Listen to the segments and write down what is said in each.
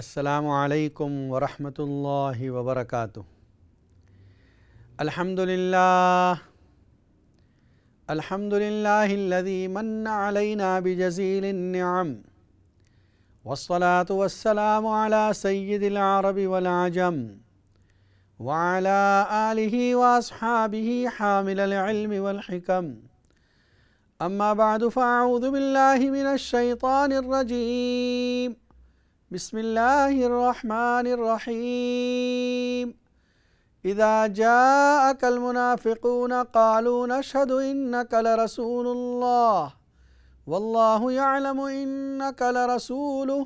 السلام علیکم ورحمۃ اللہ وبرکاتہ۔ الحمد للہ الذی من علینا بجزیل النعم والصلاة والسلام علی سید العرب والعجم وعلى آلہ واصحابہ حامل العلم والحکم، اما بعد فاعوذ باللہ من الشیطان الرجیم، بسم اللہ الرحمن الرحیم۔ اذا جاءك المنافقون قالوا نشهد انك لرسول الله والله يعلم انك لرسوله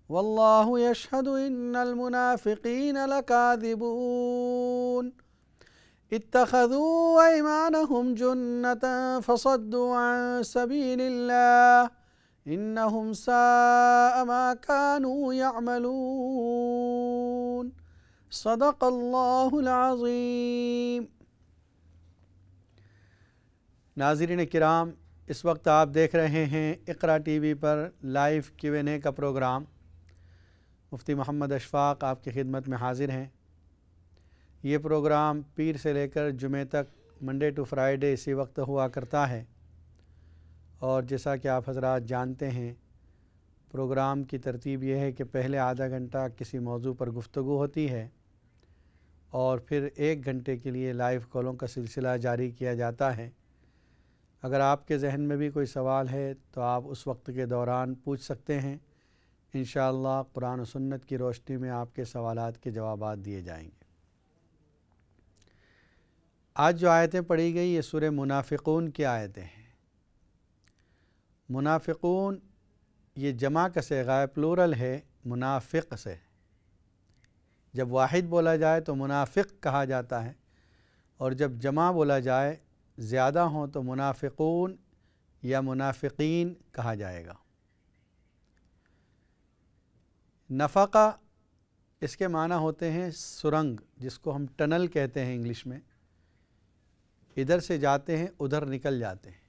والله يشهد ان المنافقين لكاذبون اتخذوا ايمانهم جنة فصدوا عن سبيل الله انهم ساء ما كانوا يعملون صدق اللہ العظیم۔ ناظرین کرام، اس وقت آپ دیکھ رہے ہیں اقرا ٹی وی پر لائیو Q&A کا پروگرام۔ مفتی محمد اشفاق آپ کی خدمت میں حاضر ہیں۔ یہ پروگرام پیر سے لے کر جمعے تک منڈے ٹو فرائیڈے اسی وقت ہوا کرتا ہے، اور جیسا کہ آپ حضرات جانتے ہیں پروگرام کی ترتیب یہ ہے کہ پہلے آدھا گھنٹہ کسی موضوع پر گفتگو ہوتی ہے اور پھر 1 گھنٹے کے لیے لائیو کالوں کا سلسلہ جاری کیا جاتا ہے۔ اگر آپ کے ذہن میں بھی کوئی سوال ہے تو آپ اس وقت کے دوران پوچھ سکتے ہیں، انشاءاللہ قرآن و سنت کی روشنی میں آپ کے سوالات کے جوابات دیے جائیں گے۔ آج جو آیتیں پڑھی گئی یہ سورہ منافقون کی آیتیں ہیں۔ منافقون یہ جمع کا صیغہ ہے، پلورل ہے منافق سے۔ جب واحد بولا جائے تو منافق کہا جاتا ہے، اور جب جمع بولا جائے زیادہ ہوں تو منافقون یا منافقین کہا جائے گا۔ نفقہ اس کے معنی ہوتے ہیں سرنگ، جس کو ہم ٹنل کہتے ہیں انگلش میں۔ ادھر سے جاتے ہیں ادھر نکل جاتے ہیں۔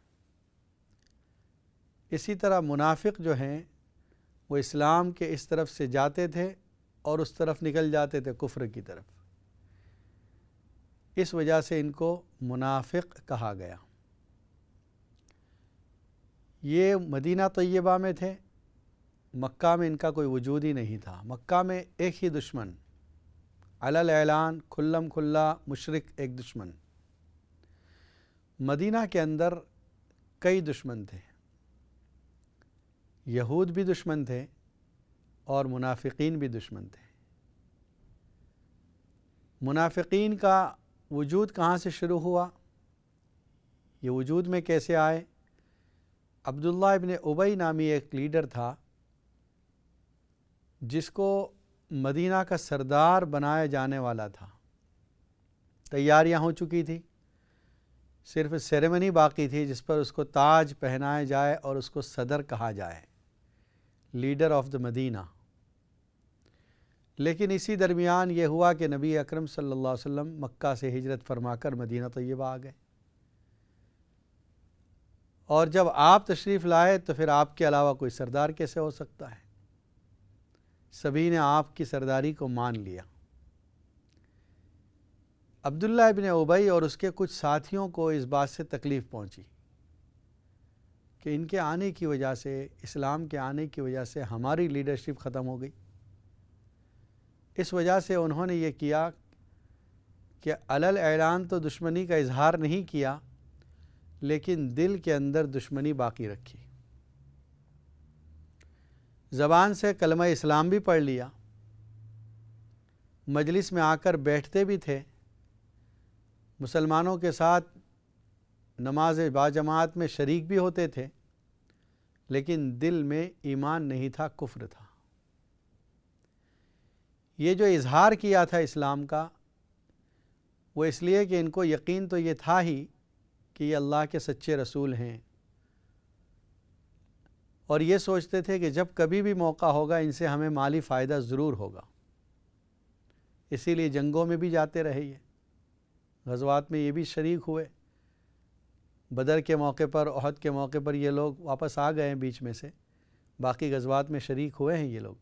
اسی طرح منافق جو ہیں وہ اسلام کے اس طرف سے جاتے تھے اور اس طرف نکل جاتے تھے کفر کی طرف، اس وجہ سے ان کو منافق کہا گیا۔ یہ مدینہ طیبہ میں تھے، مکہ میں ان کا کوئی وجود ہی نہیں تھا۔ مکہ میں ایک ہی دشمن، علی الاعلان کھلم کھلا مشرک ایک دشمن۔ مدینہ کے اندر کئی دشمن تھے، یہود بھی دشمن تھے اور منافقین بھی دشمن تھے۔ منافقین کا وجود کہاں سے شروع ہوا، یہ وجود میں کیسے آئے؟ عبداللہ ابن ابی نامی ایک لیڈر تھا جس کو مدینہ کا سردار بنایا جانے والا تھا۔ تیاریاں ہو چکی تھی، صرف سیریمنی باقی تھی جس پر اس کو تاج پہنایا جائے اور اس کو صدر کہا جائے، لیڈر آف دا مدینہ۔ لیکن اسی درمیان یہ ہوا کہ نبی اکرم صلی اللہ علیہ وسلم مکہ سے ہجرت فرما کر مدینہ طیبہ آ گئے، اور جب آپ تشریف لائے تو پھر آپ کے علاوہ کوئی سردار کیسے ہو سکتا ہے؟ سبھی نے آپ کی سرداری کو مان لیا۔ عبداللہ ابن ابی اور اس کے کچھ ساتھیوں کو اس بات سے تکلیف پہنچی کہ ان کے آنے کی وجہ سے، اسلام کے آنے کی وجہ سے ہماری لیڈرشپ ختم ہو گئی۔ اس وجہ سے انہوں نے یہ کیا کہ علی الاعلان تو دشمنی کا اظہار نہیں کیا، لیکن دل کے اندر دشمنی باقی رکھی۔ زبان سے کلمہ اسلام بھی پڑھ لیا، مجلس میں آ کر بیٹھتے بھی تھے، مسلمانوں کے ساتھ نماز باجماعت میں شریک بھی ہوتے تھے، لیکن دل میں ایمان نہیں تھا، کفر تھا۔ یہ جو اظہار کیا تھا اسلام کا، وہ اس لیے کہ ان کو یقین تو یہ تھا ہی کہ یہ اللہ کے سچے رسول ہیں، اور یہ سوچتے تھے کہ جب کبھی بھی موقع ہوگا ان سے ہمیں مالی فائدہ ضرور ہوگا، اسی لیے جنگوں میں بھی جاتے رہے، یہ غزوات میں یہ بھی شریک ہوئے۔ بدر کے موقع پر، احد کے موقع پر یہ لوگ واپس آ گئے ہیں بیچ میں سے، باقی غزوات میں شریک ہوئے ہیں یہ لوگ۔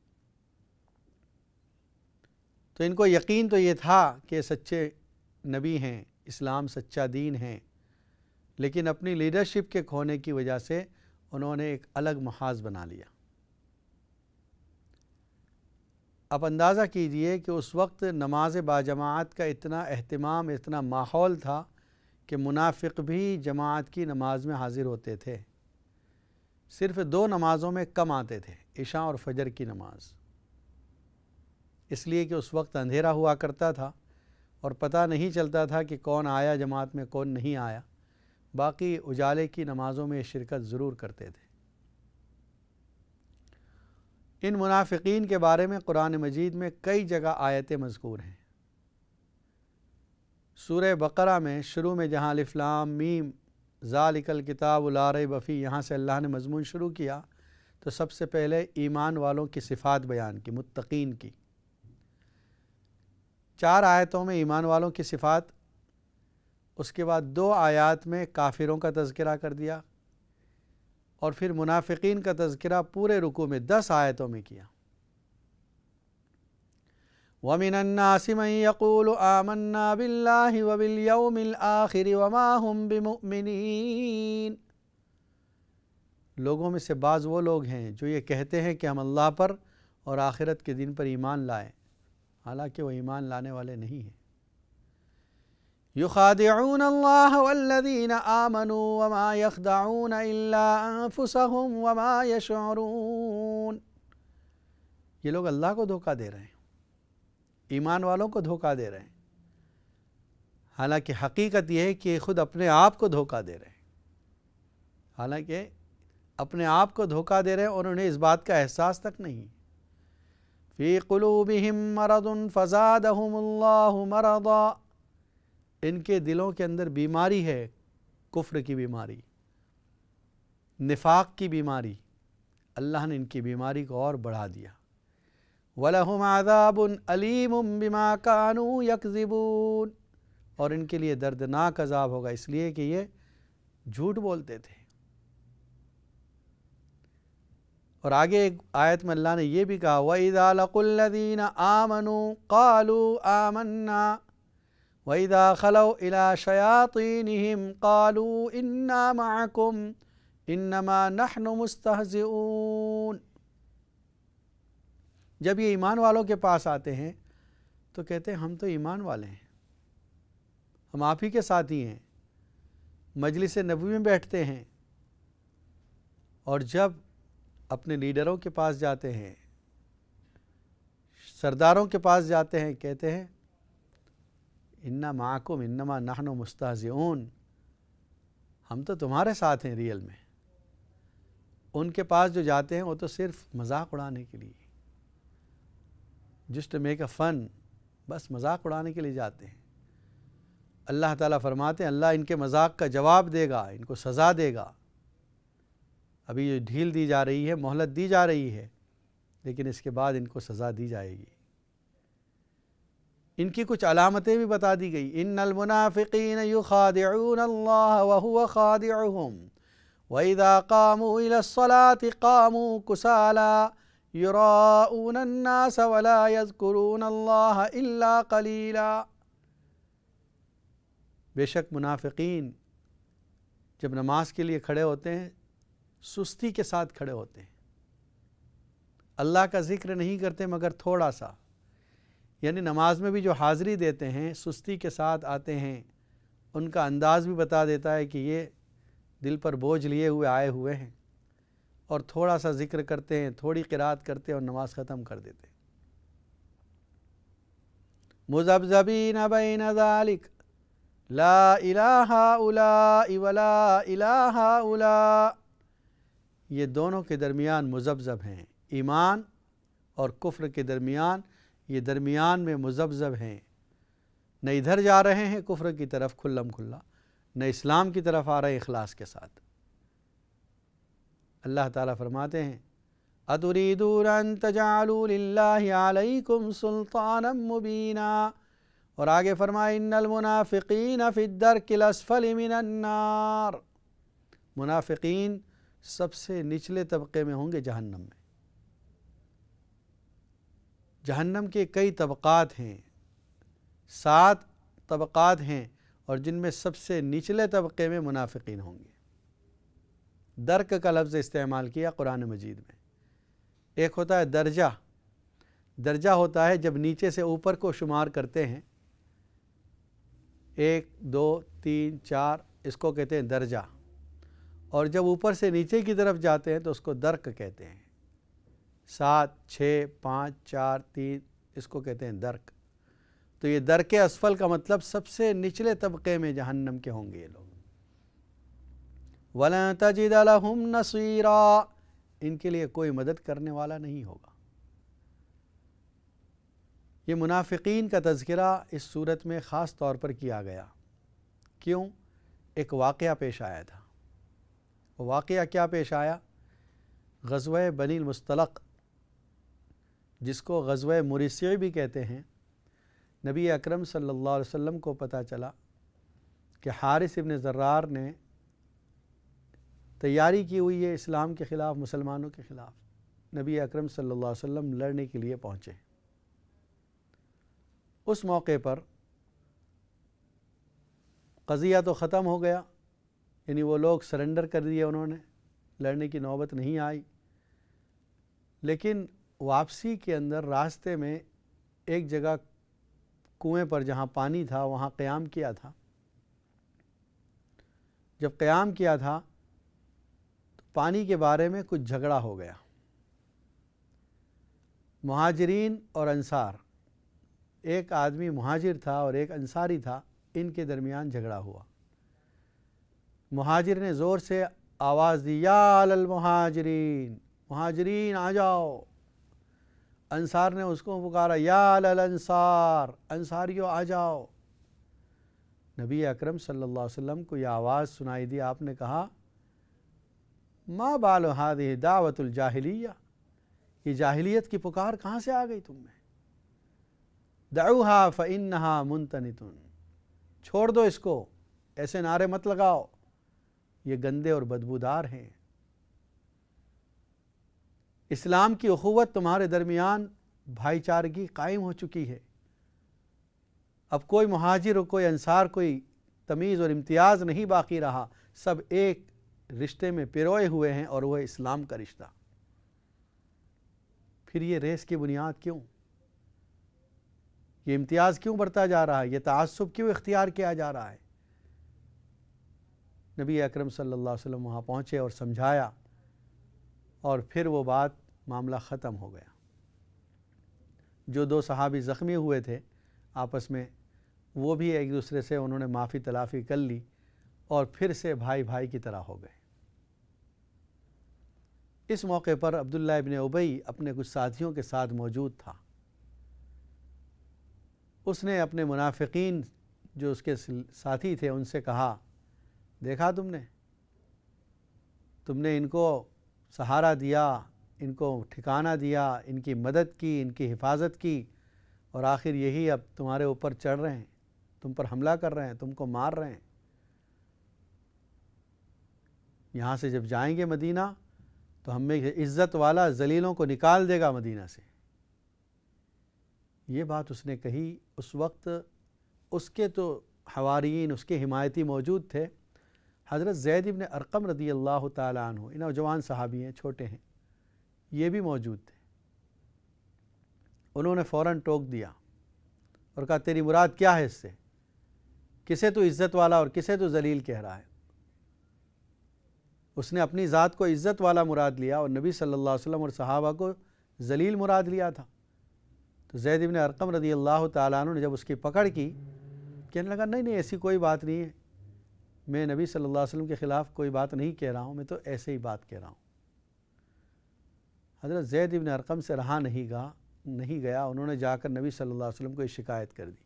تو ان کو یقین تو یہ تھا کہ سچے نبی ہیں، اسلام سچا دین ہے، لیکن اپنی لیڈرشپ کے کھونے کی وجہ سے انہوں نے ایک الگ محاذ بنا لیا۔ اب اندازہ کیجئے کہ اس وقت نماز باجماعت کا اتنا اہتمام، اتنا ماحول تھا کہ منافق بھی جماعت کی نماز میں حاضر ہوتے تھے، صرف 2 نمازوں میں کم آتے تھے، عشاء اور فجر کی نماز، اس لیے کہ اس وقت اندھیرا ہوا کرتا تھا اور پتہ نہیں چلتا تھا کہ کون آیا جماعت میں کون نہیں آیا، باقی اجالے کی نمازوں میں شرکت ضرور کرتے تھے۔ ان منافقین کے بارے میں قرآن مجید میں کئی جگہ آیتیں مذکور ہیں۔ سورہ بقرہ میں شروع میں جہاں الف لام میم ذالک الکتاب لا ریب فیہ، یہاں سے اللہ نے مضمون شروع کیا تو سب سے پہلے ایمان والوں کی صفات بیان کی، متقین کی۔ 4 آیتوں میں ایمان والوں کی صفات، اس کے بعد 2 آیات میں کافروں کا تذکرہ کر دیا، اور پھر منافقین کا تذکرہ پورے رکوع میں 10 آیتوں میں کیا۔ وَمِنَ النَّاسِ مَن يَقُولُ آمَنَّا بِاللَّهِ وَبِالْيَوْمِ الْآخِرِ وَمَا هُمْ بِمُؤْمِنِينَ۔ لوگوں میں سے بعض وہ لوگ ہیں جو یہ کہتے ہیں کہ ہم اللہ پر اور آخرت کے دن پر ایمان لائیں، حالانکہ وہ ایمان لانے والے نہیں ہیں۔ يخادعون الله والذين آمنوا وما يخدعون إلا أنفسهم وما يشعرون۔ یہ لوگ اللہ کو دھوکہ دے رہے ہیں، ایمان والوں کو دھوکہ دے رہے ہیں، حالانکہ حقیقت یہ ہے کہ خود اپنے آپ کو دھوکہ دے رہے ہیں، حالانکہ اپنے آپ کو دھوکہ دے رہے ہیں اور انہیں اس بات کا احساس تک نہیں۔ فی قلوبہم مرض فزادہم اللہ مرضا، ان کے دلوں کے اندر بیماری ہے، کفر کی بیماری، نفاق کی بیماری، اللہ نے ان کی بیماری کو اور بڑھا دیا۔ وَلَهُمْ عَذَابٌ أَلِيمٌ بِمَا كَانُوا يَكْذِبُونَ، اور ان کے لیے دردناک عذاب ہوگا اس لیے کہ یہ جھوٹ بولتے تھے۔ اور آگے ایک آیت میں اللہ نے یہ بھی کہا وَإِذَا لَقُوا الَّذِينَ آمَنُوا قَالُوا آمَنَّا وَإِذَا خَلَوْا إِلَى شَيَاطِينِهِمْ قَالُوا إِنَّا مَعَكُمْ إِنَّمَا نَحْنُ مُسْتَهْزِئُونَ۔ جب یہ ایمان والوں کے پاس آتے ہیں تو کہتے ہیں ہم تو ایمان والے ہیں، ہم آپ ہی کے ساتھی ہیں، مجلس نبوی میں بیٹھتے ہیں، اور جب اپنے لیڈروں کے پاس جاتے ہیں، سرداروں کے پاس جاتے ہیں، کہتے ہیں انا معکم انما نحن مستہزئون، ہم تو تمہارے ساتھ ہیں ریئل میں۔ ان کے پاس جو جاتے ہیں وہ تو صرف مذاق اڑانے کے لیے، جسٹ ٹو میک اے فن، بس مذاق اڑانے کے لیے جاتے ہیں۔ اللہ تعالیٰ فرماتے ہیں اللہ ان کے مذاق کا جواب دے گا، ان کو سزا دے گا۔ ابھی یہ ڈھیل دی جا رہی ہے، مہلت دی جا رہی ہے، لیکن اس کے بعد ان کو سزا دی جائے گی۔ ان کی کچھ علامتیں بھی بتا دی گئی، ان المنافقین یخادعون اللہ وہو خادعہم وَإِذَا قَامُوا إِلَى الصَّلَاةِ قَامُوا كُسَالَىٰ يُرَاءُونَ النَّاسَ وَلَا يَذْكُرُونَ اللَّهَ إِلَّا قَلِيلًا۔ بے شک منافقین جب نماز کے لیے کھڑے ہوتے ہیں سستی کے ساتھ کھڑے ہوتے ہیں، اللہ کا ذکر نہیں کرتے مگر تھوڑا سا، یعنی نماز میں بھی جو حاضری دیتے ہیں سستی کے ساتھ آتے ہیں، ان کا انداز بھی بتا دیتا ہے کہ یہ دل پر بوجھ لیے ہوئے آئے ہوئے ہیں، اور تھوڑا سا ذکر کرتے ہیں، تھوڑی قرات کرتے ہیں اور نماز ختم کر دیتے ہیں۔ مذبذبین بین ذالک لا الہ ہؤلاء ولا الہ ہؤلاء، یہ دونوں کے درمیان مذبذب ہیں، ایمان اور کفر کے درمیان، یہ درمیان میں مذبذب ہیں، نہ ادھر جا رہے ہیں کفر کی طرف کھلم کھلا، نہ اسلام کی طرف آ رہے ہیں اخلاص کے ساتھ۔ اللہ تعالیٰ فرماتے ہیں أَتُرِيدُونَ أَن تَجْعَلُوا لِلَّهِ عَلَيْكُمْ سُلْطَانًا مُبِينًا، اور آگے فرمائے إِنَّ الْمُنَافِقِينَ فِي الدَّرْكِ الْأَسْفَلِ مِنَ النَّارِ، منافقین سب سے نچلے طبقے میں ہوں گے جہنم میں۔ جہنم کے کئی طبقات ہیں، 7 طبقات ہیں، اور جن میں سب سے نچلے طبقے میں منافقین ہوں گے۔ درک کا لفظ استعمال کیا قرآن مجید میں۔ ایک ہوتا ہے درجہ، درجہ ہوتا ہے جب نیچے سے اوپر کو شمار کرتے ہیں، 1 2 3 4، اس کو کہتے ہیں درجہ، اور جب اوپر سے نیچے کی طرف جاتے ہیں تو اس کو درک کہتے ہیں۔ 7 6 5 4 3، اس کو کہتے ہیں درک۔ تو یہ درک اسفل کا مطلب سب سے نچلے طبقے میں جہنم کے ہوں گے یہ لوگ۔ وَلَن تَجِدَ لَهُمْ نَصِيرًا، ان کے لیے کوئی مدد کرنے والا نہیں ہوگا۔ یہ منافقین کا تذکرہ اس صورت میں خاص طور پر کیا گیا۔ کیوں؟ ایک واقعہ پیش آیا تھا۔ وہ واقعہ کیا پیش آیا؟ غزوہ بنی المصطلق، جس کو غزوہ مریسی بھی کہتے ہیں، نبی اکرم صلی اللہ علیہ وسلم کو پتہ چلا کہ حارث ابن زرار نے تیاری کی ہوئی ہے اسلام کے خلاف، مسلمانوں کے خلاف۔ نبی اکرم صلی اللہ علیہ وسلم لڑنے کے لیے پہنچے۔ اس موقع پر قضیہ تو ختم ہو گیا، یعنی وہ لوگ سرنڈر کر دیے، انہوں نے لڑنے کی نوبت نہیں آئی، لیکن واپسی کے اندر راستے میں ایک جگہ کنویں پر جہاں پانی تھا وہاں قیام کیا تھا۔ جب قیام کیا تھا تو پانی کے بارے میں کچھ جھگڑا ہو گیا۔ مہاجرین اور انصار، ایک آدمی مہاجر تھا اور ایک انصاری تھا، ان کے درمیان جھگڑا ہوا۔ مہاجر نے زور سے آواز دی، یا علی المہاجرین، مہاجرین آ جاؤ۔ انصار نے اس کو پکارا، یا علی الانصار، انصاریوں آ جاؤ۔ نبی اکرم صلی اللہ علیہ وسلم کو یہ آواز سنائی دی، آپ نے کہا، ما بال ہذہ دعوت الجاہلیہ، یہ جاہلیت کی پکار کہاں سے آ گئی تم میں؟ دعوها فإنها منتنۃ، چھوڑ دو اس کو، ایسے نعرے مت لگاؤ، یہ گندے اور بدبودار ہیں۔ اسلام کی اخوت تمہارے درمیان بھائی چارگی قائم ہو چکی ہے، اب کوئی مہاجر اور کوئی انصار، کوئی تمیز اور امتیاز نہیں باقی رہا، سب ایک رشتے میں پیروئے ہوئے ہیں، اور وہ اسلام کا رشتہ۔ پھر یہ ریس کی بنیاد کیوں؟ یہ امتیاز کیوں بڑھتا جا رہا ہے؟ یہ تعصب کیوں اختیار کیا جا رہا ہے؟ نبی اکرم صلی اللہ علیہ وسلم وہاں پہنچے اور سمجھایا، اور پھر وہ بات معاملہ ختم ہو گیا۔ جو 2 صحابی زخمی ہوئے تھے آپس میں، وہ بھی ایک دوسرے سے انہوں نے معافی تلافی کر لی، اور پھر سے بھائی بھائی کی طرح ہو گئے۔ اس موقع پر عبداللہ ابن ابی اپنے کچھ ساتھیوں کے ساتھ موجود تھا۔ اس نے اپنے منافقین جو اس کے ساتھی تھے ان سے کہا، دیکھا تم نے ان کو سہارا دیا، ان کو ٹھکانہ دیا، ان کی مدد کی، ان کی حفاظت کی، اور آخر یہی اب تمہارے اوپر چڑھ رہے ہیں، تم پر حملہ کر رہے ہیں، تم کو مار رہے ہیں۔ یہاں سے جب جائیں گے مدینہ تو ہم میں عزت والا ذلیلوں کو نکال دے گا مدینہ سے۔ یہ بات اس نے کہی۔ اس وقت اس کے تو حواریین، اس کے حمایتی موجود تھے۔ حضرت زید بن ارقم رضی اللہ تعالیٰ عنہ، یہ نوجوان صحابی ہیں، چھوٹے ہیں، یہ بھی موجود تھے۔ انہوں نے فوراً ٹوک دیا اور کہا، تیری مراد کیا ہے اس سے؟ کسے تو عزت والا اور کسے تو ذلیل کہہ رہا ہے؟ اس نے اپنی ذات کو عزت والا مراد لیا اور نبی صلی اللہ علیہ وسلم اور صحابہ کو ذلیل مراد لیا تھا۔ تو زید بن ارقم رضی اللہ تعالیٰ عنہ نے جب اس کی پکڑ کی، کہنے لگا، نہیں ایسی کوئی بات نہیں ہے، میں نبی صلی اللہ علیہ وسلم کے خلاف کوئی بات نہیں کہہ رہا ہوں، میں تو ایسے ہی بات کہہ رہا ہوں۔ حضرت زید بن ارقم سے رہا نہیں گیا، انہوں نے جا کر نبی صلی اللہ علیہ وسلم کو شکایت کر دی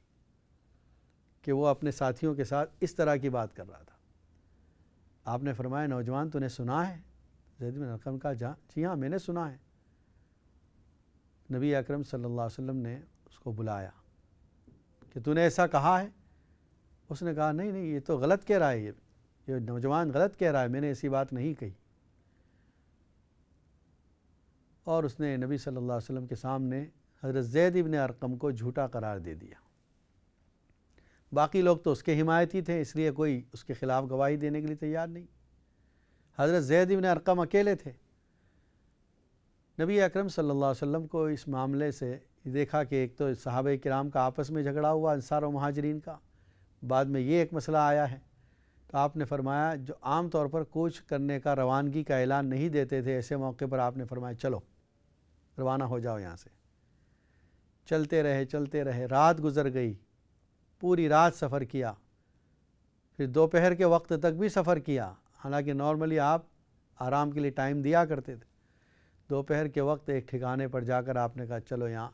کہ وہ اپنے ساتھیوں کے ساتھ اس طرح کی بات کر رہا تھا۔ آپ نے فرمایا، نوجوان تو نے سنا ہے؟ زید بن ارقم کا جی ہاں میں نے سنا ہے۔ نبی اکرم صلی اللہ علیہ وسلم نے اس کو بلایا کہ تو نے ایسا کہا ہے؟ اس نے کہا، نہیں یہ تو غلط کہہ رہا ہے، یہ نوجوان غلط کہہ رہا ہے، میں نے ایسی بات نہیں کہی۔ اور اس نے نبی صلی اللہ علیہ وسلم کے سامنے حضرت زید ابن ارقم کو جھوٹا قرار دے دیا۔ باقی لوگ تو اس کے حمایتی تھے، اس لیے کوئی اس کے خلاف گواہی دینے کے لیے تیار نہیں۔ حضرت زید ابن ارقم اکیلے تھے۔ نبی اکرم صلی اللہ علیہ وسلم کو اس معاملے سے دیکھا کہ ایک تو صحابہ کرام کا آپس میں جھگڑا ہوا، انصار و مہاجرین کا، بعد میں یہ ایک مسئلہ آیا ہے، تو آپ نے فرمایا جو عام طور پر کوچ کرنے کا، روانگی کا اعلان نہیں دیتے تھے، ایسے موقع پر آپ نے فرمایا چلو روانہ ہو جاؤ یہاں سے۔ چلتے رہے، رات گزر گئی، پوری رات سفر کیا، پھر دوپہر کے وقت تک بھی سفر کیا، حالانکہ نارملی آپ آرام کے لیے ٹائم دیا کرتے تھے۔ دوپہر کے وقت ایک ٹھکانے پر جا کر آپ نے کہا چلو یہاں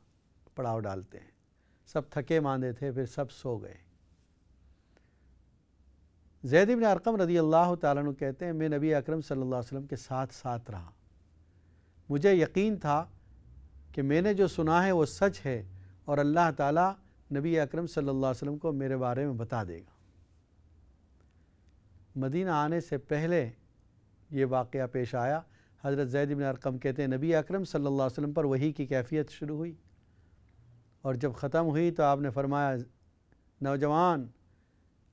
پڑاؤ ڈالتے ہیں۔ سب تھکے ماندے تھے، پھر سب سو گئے۔ زید بن ارقم رضی اللہ تعالیٰ عنہ کہتے ہیں میں نبی اکرم صلی اللہ علیہ وسلم کے ساتھ رہا، مجھے یقین تھا کہ میں نے جو سنا ہے وہ سچ ہے اور اللہ تعالیٰ نبی اکرم صلی اللہ علیہ وسلم کو میرے بارے میں بتا دے گا۔ مدینہ آنے سے پہلے یہ واقعہ پیش آیا۔ حضرت زید بن ارقم کہتے ہیں نبی اکرم صلی اللہ علیہ وسلم پر وحی کی کیفیت شروع ہوئی، اور جب ختم ہوئی تو آپ نے فرمایا نوجوان،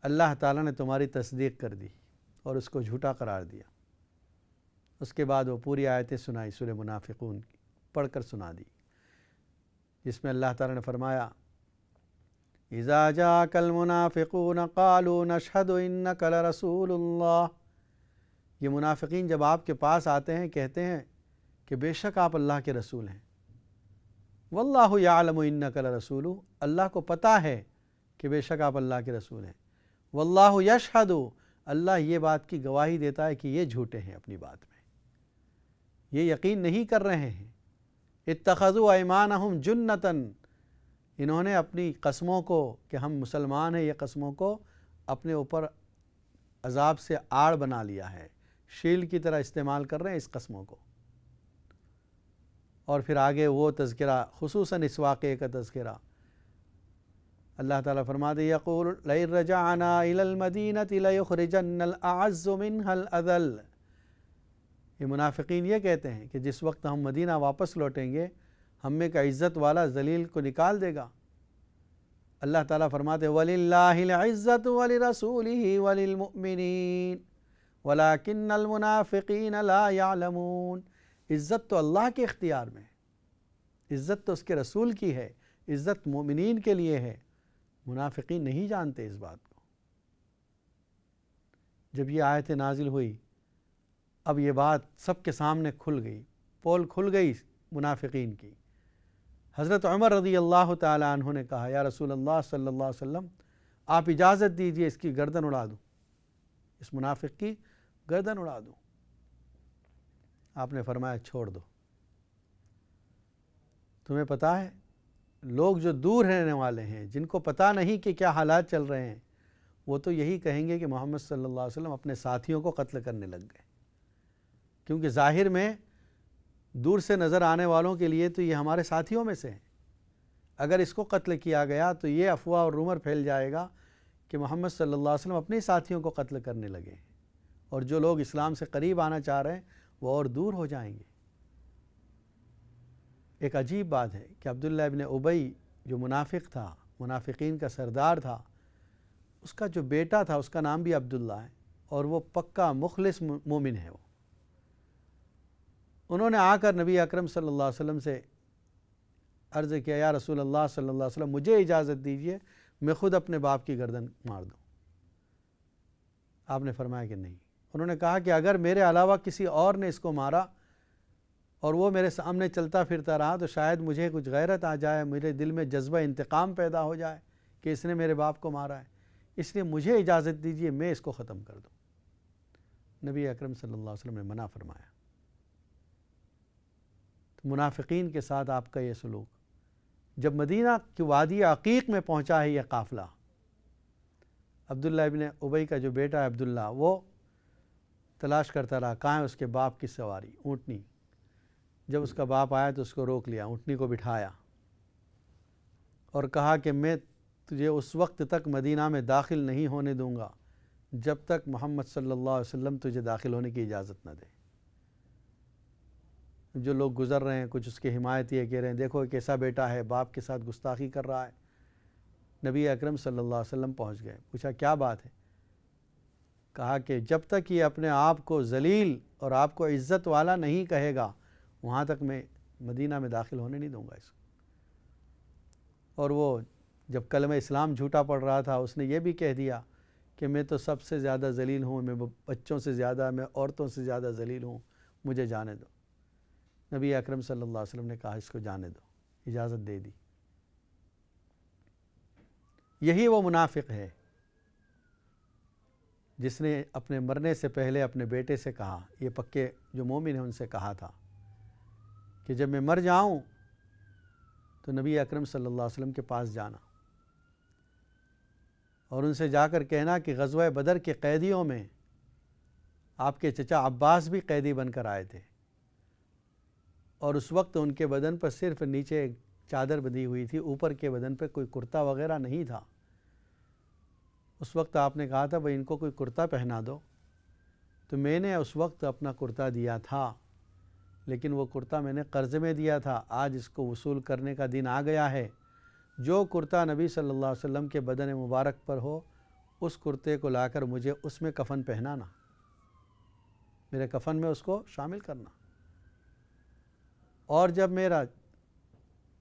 اللہ تعالیٰ نے تمہاری تصدیق کر دی اور اس کو جھوٹا قرار دیا۔ اس کے بعد وہ پوری آیتیں سنائی، سورہ منافقون کی پڑھ کر سنا دی، جس میں اللہ تعالیٰ نے فرمایا اذا جاءك المنافقون قالوا نشهد انك لرسول اللہ۔ یہ منافقین جب آپ کے پاس آتے ہیں کہتے ہیں کہ بے شک آپ اللہ کے رسول ہیں۔ واللہ یعلم انک لرسول، اللہ کو پتہ ہے کہ بے شک آپ اللہ کے رسول ہیں۔ واللہ یشہد، اللہ یہ بات کی گواہی دیتا ہے کہ یہ جھوٹے ہیں اپنی بات میں، یہ یقین نہیں کر رہے ہیں۔ اتخذوا ایمانہم جنتاً، انہوں نے اپنی قسموں کو کہ ہم مسلمان ہیں، یہ قسموں کو اپنے اوپر عذاب سے آڑ بنا لیا ہے، شیل کی طرح استعمال کر رہے ہیں اس قسموں کو۔ اور پھر آگے وہ تذکرہ، خصوصاً اس واقعے کا تذکرہ، اللہ تعالیٰ فرماتے یقول لئن رجعنا الى المدینۃ لیخرجن الاعز منها الاذل۔ یہ منافقین یہ کہتے ہیں کہ جس وقت ہم مدینہ واپس لوٹیں گے ہم میں کا عزت والا ذلیل کو نکال دے گا۔ اللہ تعالیٰ فرماتے وَلِلَّهِ الْعِزَّةُ وَلِرَسُولِهِ وَلِلْمُؤْمِنِينَ وَلَكِنَّ الْمُنَافِقِينَ لَا يَعْلَمُونَ۔ عزت تو اللہ کے اختیار میں، عزت تو اس کے رسول کی ہے، عزت مومنین کے لیے ہے، منافقین نہیں جانتے اس بات کو۔ جب یہ آیت نازل ہوئی اب یہ بات سب کے سامنے کھل گئی، پول کھل گئی منافقین کی۔ حضرت عمر رضی اللہ تعالی عنہ نے کہا یا رسول اللہ صلی اللہ علیہ وسلم آپ اجازت دیجئے اس کی گردن اڑا دوں، اس منافق کی گردن اڑا دوں۔ آپ نے فرمایا چھوڑ دو، تمہیں پتہ ہے لوگ جو دور رہنے والے ہیں، جن کو پتہ نہیں کہ کیا حالات چل رہے ہیں، وہ تو یہی کہیں گے کہ محمد صلی اللہ علیہ وسلم اپنے ساتھیوں کو قتل کرنے لگ گئے، کیونکہ ظاہر میں دور سے نظر آنے والوں کے لیے تو یہ ہمارے ساتھیوں میں سے ہیں۔ اگر اس کو قتل کیا گیا تو یہ افواہ اور رومر پھیل جائے گا کہ محمد صلی اللہ علیہ وسلم اپنے ساتھیوں کو قتل کرنے لگے، اور جو لوگ اسلام سے قریب آنا چاہ رہے ہیں وہ اور دور ہو جائیں گے۔ ایک عجیب بات ہے کہ عبداللہ ابن ابی جو منافق تھا، منافقین کا سردار تھا، اس کا جو بیٹا تھا اس کا نام بھی عبداللہ ہے، اور وہ پکا مخلص مومن ہے۔ انہوں نے آ کر نبی اکرم صلی اللہ علیہ وسلم سے عرض کیا یا رسول اللہ صلی اللہ علیہ وسلم مجھے اجازت دیجئے میں خود اپنے باپ کی گردن مار دوں۔ آپ نے فرمایا کہ نہیں۔ انہوں نے کہا کہ اگر میرے علاوہ کسی اور نے اس کو مارا اور وہ میرے سامنے چلتا پھرتا رہا تو شاید مجھے کچھ غیرت آ جائے، میرے دل میں جذبہ انتقام پیدا ہو جائے کہ اس نے میرے باپ کو مارا ہے، اس لیے مجھے اجازت دیجئے میں اس کو ختم کر دوں۔ نبی اکرم صلی اللہ علیہ وسلم نے منع فرمایا۔ منافقین کے ساتھ آپ کا یہ سلوک، جب مدینہ کی وادی عقیق میں پہنچا ہے یہ قافلہ، عبداللہ ابن ابی کا جو بیٹا ہے عبداللہ، وہ تلاش کرتا رہا کہاں ہے اس کے باپ کی سواری، اونٹنی۔ جب اس کا باپ آیا تو اس کو روک لیا، اونٹنی کو بٹھایا اور کہا کہ میں تجھے اس وقت تک مدینہ میں داخل نہیں ہونے دوں گا جب تک محمد صلی اللہ علیہ وسلم تجھے داخل ہونے کی اجازت نہ دے۔ جو لوگ گزر رہے ہیں کچھ اس کی حمایت یہ کہہ رہے ہیں دیکھو کیسا بیٹا ہے، باپ کے ساتھ گستاخی کر رہا ہے۔ نبی اکرم صلی اللہ علیہ وسلم پہنچ گئے، پوچھا کیا بات ہے؟ کہا کہ جب تک یہ اپنے آپ کو ذلیل اور آپ کو عزت والا نہیں کہے گا وہاں تک میں مدینہ میں داخل ہونے نہیں دوں گا اس کو۔ اور وہ جب کلمہ اسلام جھوٹا پڑ رہا تھا اس نے یہ بھی کہہ دیا کہ میں تو سب سے زیادہ ذلیل ہوں، میں بچوں سے زیادہ، میں عورتوں سے زیادہ ذلیل ہوں، مجھے جانے دو۔ نبی اکرم صلی اللہ علیہ وسلم نے کہا اس کو جانے دو، اجازت دے دی۔ یہی وہ منافق ہے جس نے اپنے مرنے سے پہلے اپنے بیٹے سے کہا، یہ پکے جو مومن ہیں ان سے کہا تھا کہ جب میں مر جاؤں تو نبی اکرم صلی اللہ علیہ وسلم کے پاس جانا اور ان سے جا کر کہنا کہ غزوہ بدر کے قیدیوں میں آپ کے چچا عباس بھی قیدی بن کر آئے تھے، اور اس وقت ان کے بدن پر صرف نیچے چادر بندھی ہوئی تھی، اوپر کے بدن پہ کوئی کرتا وغیرہ نہیں تھا۔ اس وقت آپ نے کہا تھا بھئی ان کو کوئی کرتا پہنا دو، تو میں نے اس وقت اپنا کرتا دیا تھا، لیکن وہ کرتا میں نے قرض میں دیا تھا، آج اس کو وصول کرنے کا دن آ گیا ہے۔ جو کرتا نبی صلی اللہ علیہ وسلم کے بدن مبارک پر ہو اس کرتے کو لا کر مجھے اس میں کفن پہنانا، میرے کفن میں اس کو شامل کرنا، اور جب میرا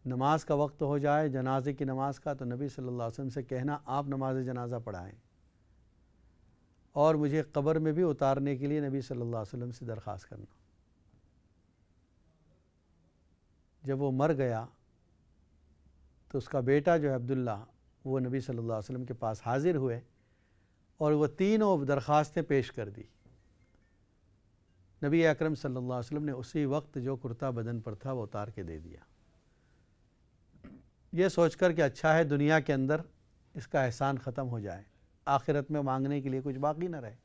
نماز کا وقت ہو جائے جنازے کی نماز کا تو نبی صلی اللہ علیہ وسلم سے کہنا آپ نماز جنازہ پڑھائیں، اور مجھے قبر میں بھی اتارنے کے لیے نبی صلی اللہ علیہ وسلم سے درخواست کرنا۔ جب وہ مر گیا تو اس کا بیٹا جو ہے عبداللہ وہ نبی صلی اللہ علیہ وسلم کے پاس حاضر ہوئے اور وہ تینوں درخواستیں پیش کر دی۔ نبی اکرم صلی اللہ علیہ وسلم نے اسی وقت جو کرتا بدن پر تھا وہ اتار کے دے دیا، یہ سوچ کر کہ اچھا ہے دنیا کے اندر اس کا احسان ختم ہو جائے، آخرت میں مانگنے کے لیے کچھ باقی نہ رہے،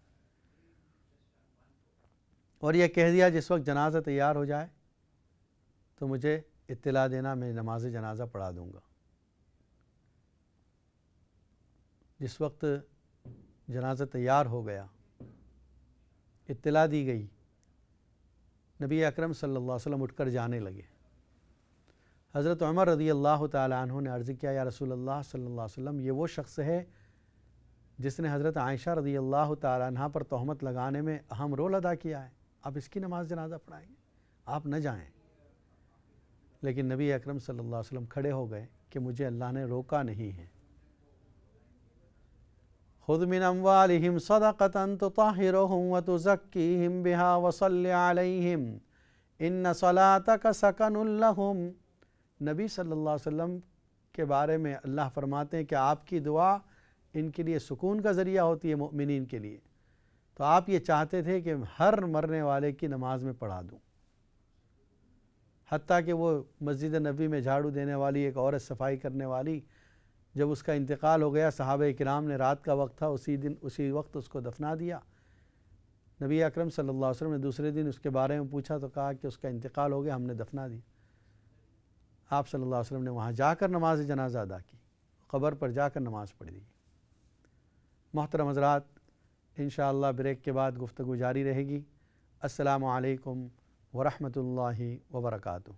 اور یہ کہہ دیا جس وقت جنازہ تیار ہو جائے تو مجھے اطلاع دینا، میں نماز جنازہ پڑھا دوں گا۔ جس وقت جنازہ تیار ہو گیا، اطلاع دی گئی، نبی اکرم صلی اللہ علیہ وسلم اٹھ کر جانے لگے۔ حضرت عمر رضی اللہ تعالیٰ عنہ نے عرض کیا یا رسول اللہ صلی اللہ علیہ وسلم، یہ وہ شخص ہے جس نے حضرت عائشہ رضی اللہ تعالیٰ عنہ پر تہمت لگانے میں اہم رول ادا کیا ہے، آپ اس کی نماز جنازہ پڑھائیں گے، آپ نہ جائیں۔ لیکن نبی اکرم صلی اللہ علیہ وسلم کھڑے ہو گئے کہ مجھے اللہ نے روکا نہیں ہے۔ خذ من اموالہم صدقۃ تطہرہم وتزکیہم بہا وصل علیہم ان صلاتک سکن لہم۔ نبی صلی اللہ علیہ وسلم کے بارے میں اللہ فرماتے ہیں کہ آپ کی دعا ان کے لیے سکون کا ذریعہ ہوتی ہے، مؤمنین کے لیے، تو آپ یہ چاہتے تھے کہ ہر مرنے والے کی نماز میں پڑھا دوں، حتیٰ کہ وہ مسجد نبی میں جھاڑو دینے والی ایک عورت، صفائی کرنے والی، جب اس کا انتقال ہو گیا صحابہ کرام نے، رات کا وقت تھا، اسی وقت اس کو دفنا دیا۔ نبی اکرم صلی اللہ علیہ وسلم نے دوسرے دن اس کے بارے میں پوچھا تو کہا کہ اس کا انتقال ہو گیا، ہم نے دفنا دی۔ آپ صلی اللہ علیہ وسلم نے وہاں جا کر نماز جنازہ ادا کی، قبر پر جا کر نماز پڑھ دی۔ محترم حضرات، انشاءاللہ بریک کے بعد گفتگو جاری رہے گی۔ السلام علیکم ورحمۃ اللہ وبرکاتہ۔